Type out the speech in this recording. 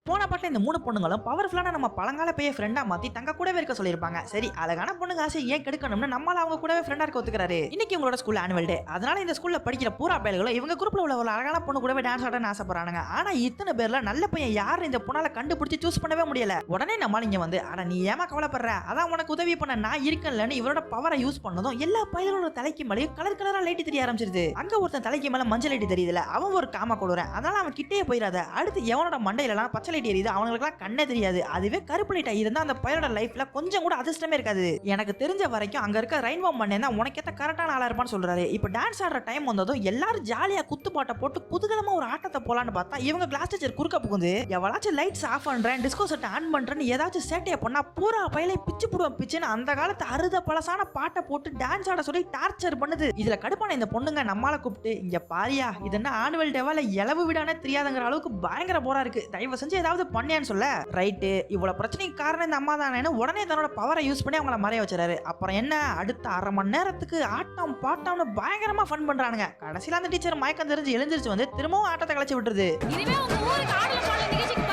போன பாட்டுல இந்த 3 பொண்ணுங்களும் பவர்ஃபுல்லான நம்ம பழங்கால பேய ஃப்ரெண்டா மாத்தி தங்க கூடவே இருக்க சொல்லியிருப்பாங்க. சரி, அழகான பொண்ணுங்க ஆசை ஏன் கெடுக்கணும்னு நம்மால அவங்க கூடவே ஃப்ரெண்டா இருக்க ஒத்துக்கிறாரு. இன்னைக்கு உங்களோட ஸ்கூல் ஆனுவல் டே. அதனால இந்த ஸ்கூல்ல படிக்கிற பூரா பயல்களும் இவங்க குரூப்ல உள்ள ஒரு அழகான பொண்ணு கூடவே டான்ஸ் ஆடணும்னு ஆசைப்படுறாங்க. ஆனா இத்தனை பேர்ல நல்ல பையன் யாரு இந்த பொண்ணால கண்டுபிடிச்சு சூஸ் பண்ணவே முடியல. உடனே நம்மால இங்க வந்து அட நீ ஏமா கவலைப்படுற, அதான் உனக்கு உதவி பண்ண நான் இருக்கேன்லன்னு இவரோட பவரை யூஸ் பண்ணதும் எல்லா பயல்களோட தலைக்கு மேலேயும் கலர் கலரா லைட் தெரிய ஆரம்பிச்சிருது. அங்க ஒருத்தன் தலைக்கு மேல மஞ்சள் லைட் தெரியுதுல, அவன் ஒரு காம கொடுறேன். அதனால அவன் கிட்டே போயிடாத. அடுத்து எவனோட மண்டையில எல்லாம் பச்சை லைட் எரியுது, அவங்களுக்கு கண்ணே தெரியாது. அதுவே கருப்பு லைட்டா இருந்தா அந்த பையனோட லைஃப்ல கொஞ்சம் கூட அதிர்ஷ்டமே இருக்காது. எனக்கு தெரிஞ்ச வரைக்கும் அங்க இருக்க ரெயின்போ மண்ணே தான் உனக்கு ஏத்த கரெக்டான ஆளா இருப்பான்னு சொல்றாரு. இப்போ டான்ஸ் ஆடுற டைம் வந்ததும் எல்லாரும் ஜாலியா குத்துப்பாட்டை போட்டு குதூகலமா ஒரு ஆட்டத்தை போலான்னு பார்த்தா இவங்க கிளாஸ் டீச்சர் குறுக்க புகுந்து எவளாச்சும் லைட்ஸ் ஆஃப் பண்றேன் டிஸ்கோ செட் ஆன் பண்றேன்னு ஏதாச்சும் சேட்டையை பண்ணா பூரா பையலை பிச்சு புடுவோம் பிச்சுன்னு அந்த காலத்து அறுத பழசான பாட்டை போட்டு டான்ஸ் ஆட சொல்லி டார்ச்சர் பண்ணுது. இதுல கடுப்பான இந்த பொண்ணுங்க நம்மால கூப்பிட்டு இங்க பாரியா இது என்ன ஆனுவல் டேவால இளவு விடானே தெரியாதுங்கிற அளவுக்கு பயங்கர போரா இருக்கு, தயவு செஞ்சு ஏதாவது பண்ணியான்னு சொல்ல ரைட்டு இவ்வளவு பிரச்சனைக்கு காரணம் இந்த அம்மா தானேன்னு உடனே தன்னோட பவரை யூஸ் பண்ணி அவங்கள மறைய வச்சுறாரு. அப்புறம் என்ன அடுத்த அரை மணி நேரத்துக்கு ஆட்டம் பாட்டம்னு பயங்கரமா ஃபன் பண்றானுங்க. கடைசியில அந்த டீச்சர் மயக்கம் தெரிஞ்சு எழுந்திருச்சு வந்து திரும்பவும் ஆட்டத்தை கலைச்சு விட்டுருது. இனிமே உங்க ஊருக்கு ஆடல பாடல நிகழ்ச்சிக்கு